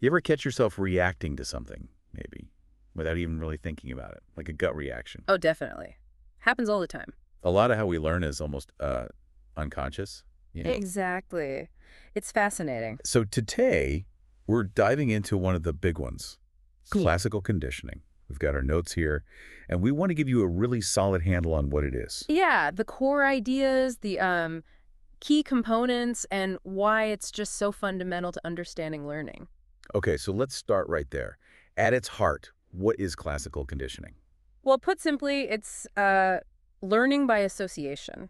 You ever catch yourself reacting to something, maybe, without even really thinking about it, like a gut reaction? Oh, definitely. Happens all the time. A lot of how we learn is almost unconscious. Exactly. It's fascinating. So today, we're diving into one of the big ones, classical conditioning. We've got our notes here, and we want to give you a really solid handle on what it is. Yeah, the core ideas, the key components, and why it's just so fundamental to understanding learning. Okay, so let's start right there. At its heart, what is classical conditioning? Well, put simply, it's learning by association.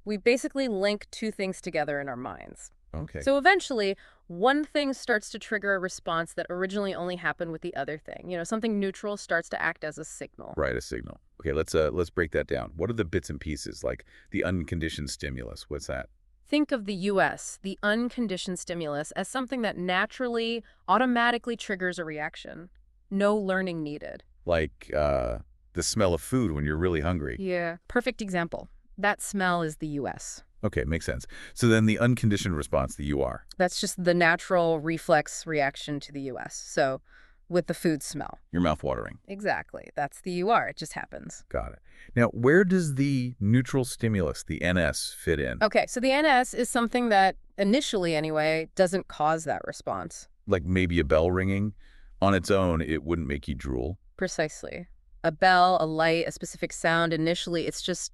We basically link two things together in our minds. Okay, So eventually, one thing starts to trigger a response that originally only happened with the other thing. Something neutral starts to act as a signal. right, a signal. Okay, let's break that down. What are the bits and pieces, like the unconditioned stimulus? What's that? Think of the US, the unconditioned stimulus, as something that naturally, automatically triggers a reaction. No learning needed. Like the smell of food when you're really hungry. Yeah. Perfect example. That smell is the US. Okay, makes sense. So then the unconditioned response, the UR. That's just the natural reflex reaction to the US. So, with the food smell. Your mouth watering. Exactly. That's the UR. It just happens. Got it. Now, where does the neutral stimulus, the NS, fit in? Okay, so the NS is something that, initially anyway, doesn't cause that response. Like maybe a bell ringing? On its own, it wouldn't make you drool. Precisely. A bell, a light, a specific sound, initially, it's just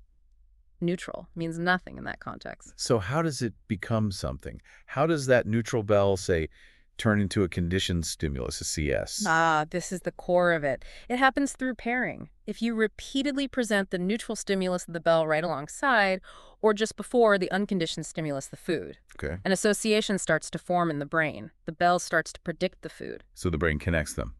neutral. Means nothing in that context. So how does it become something? How does that neutral bell, say, turn into a conditioned stimulus, a CS? Ah, this is the core of it. It happens through pairing. If you repeatedly present the neutral stimulus of the bell right alongside, or just before the unconditioned stimulus, the food, Okay. an association starts to form in the brain. The bell starts to predict the food. So the brain connects them.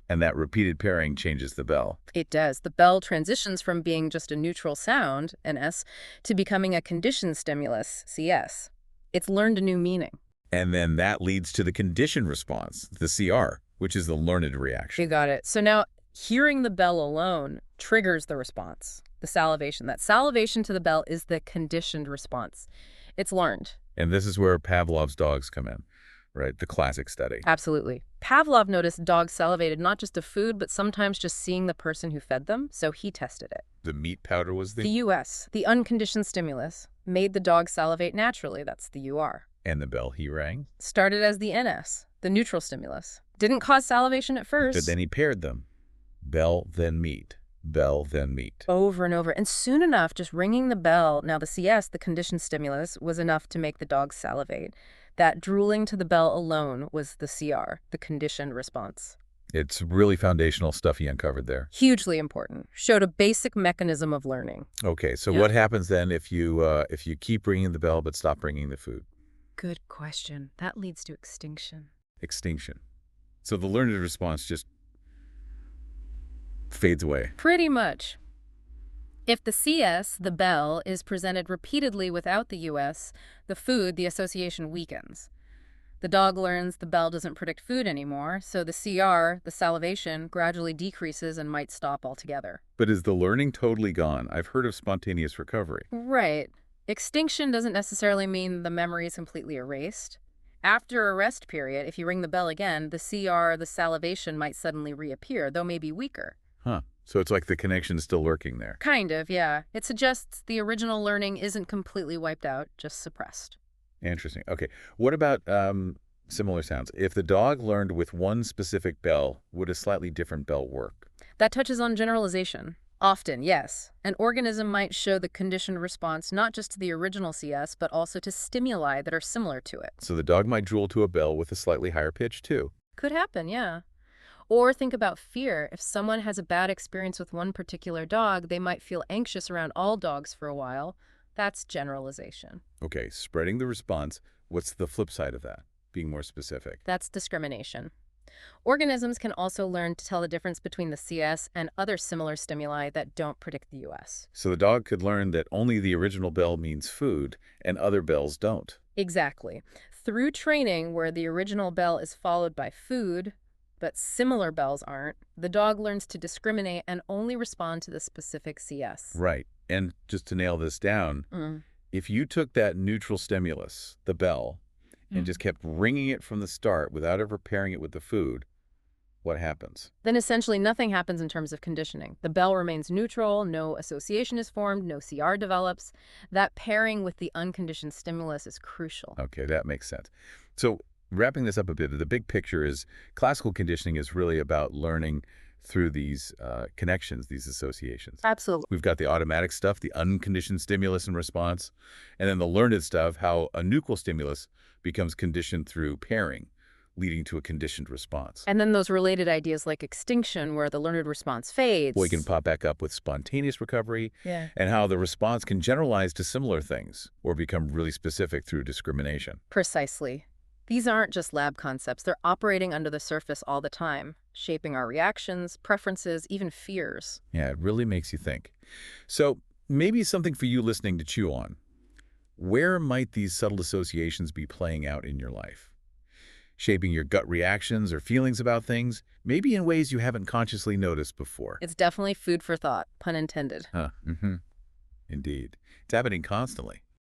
And that repeated pairing changes the bell. It does. The bell transitions from being just a neutral sound, NS, to becoming a conditioned stimulus, CS. It's learned a new meaning. And then that leads to the conditioned response, the CR, which is the learned You reaction. got it. So now, hearing the bell alone triggers the response, the salivation. That salivation to the bell is the conditioned response. It's learned. And this is where Pavlov's dogs come in, right? The classic study. Absolutely. Pavlov noticed dogs salivated not just to food, but sometimes just seeing the person who fed them, so he tested it. The meat powder was The US, the unconditioned stimulus, made the dog salivate naturally. That's the UR. And the bell he rang. Started as the NS, the neutral stimulus. Didn't cause salivation at first. But then he paired them. Bell, then meat. Bell, then meat. Over and over. And soon enough, just ringing the bell, now the CS, the conditioned stimulus, was enough to make the dog salivate. That drooling to the bell alone was the CR, the conditioned response. It's really foundational stuff he uncovered there. Hugely important. Showed a basic mechanism of learning. Okay, so Yeah. what happens then if you keep ringing the bell but stop ringing the food? Good question. That leads to extinction. Extinction. So the learned response just fades away. Pretty much. If the CS, the bell, is presented repeatedly without the US, the food, the association weakens. The dog learns the bell doesn't predict food anymore, so the CR, the salivation, gradually decreases and might stop altogether. But is the learning totally gone? I've heard of spontaneous recovery. Right. Extinction doesn't necessarily mean the memory is completely erased. After a rest period, if you ring the bell again, the CR, the salivation might suddenly reappear, though maybe weaker. Huh. So it's like the connection's still lurking there. Kind of, yeah. It suggests the original learning isn't completely wiped out, just suppressed. Interesting. Okay. What about similar sounds? If the dog learned with one specific bell, would a slightly different bell work? That touches on generalization. Often, yes. An organism might show the conditioned response not just to the original CS, but also to stimuli that are similar to it. So the dog might drool to a bell with a slightly higher pitch, too. Could happen, yeah. Or think about fear. If someone has a bad experience with one particular dog, they might feel anxious around all dogs for a while. That's generalization. Okay, spreading the response. What's the flip side of that? Being more specific. That's discrimination. Organisms can also learn to tell the difference between the CS and other similar stimuli that don't predict the US. So the dog could learn that only the original bell means food and other bells don't. Exactly. Through training where the original bell is followed by food, but similar bells aren't, the dog learns to discriminate and only respond to the specific CS. Right. And just to nail this down, if you took that neutral stimulus, the bell, and just kept ringing it from the start without ever pairing it with the food, what happens? Then essentially nothing happens in terms of conditioning. The bell remains neutral, no association is formed, no CR develops. That pairing with the unconditioned stimulus is crucial. Okay, that makes sense. So wrapping this up a bit, the big picture is classical conditioning is really about learning through these connections, these associations. Absolutely. We've got the automatic stuff, the unconditioned stimulus and response, and then the learned stuff, how a nuchal stimulus becomes conditioned through pairing, leading to a conditioned response. And then those related ideas like extinction, where the learned response fades. We can pop back up with spontaneous recovery, Yeah. and how the response can generalize to similar things or become really specific through discrimination. Precisely. These aren't just lab concepts. They're operating under the surface all the time, shaping our reactions, preferences, even fears. Yeah, it really makes you think. So maybe something for you listening to chew on. Where might these subtle associations be playing out in your life? Shaping your gut reactions or feelings about things, maybe in ways you haven't consciously noticed before. It's definitely food for thought, pun intended. Huh. Indeed. It's happening constantly.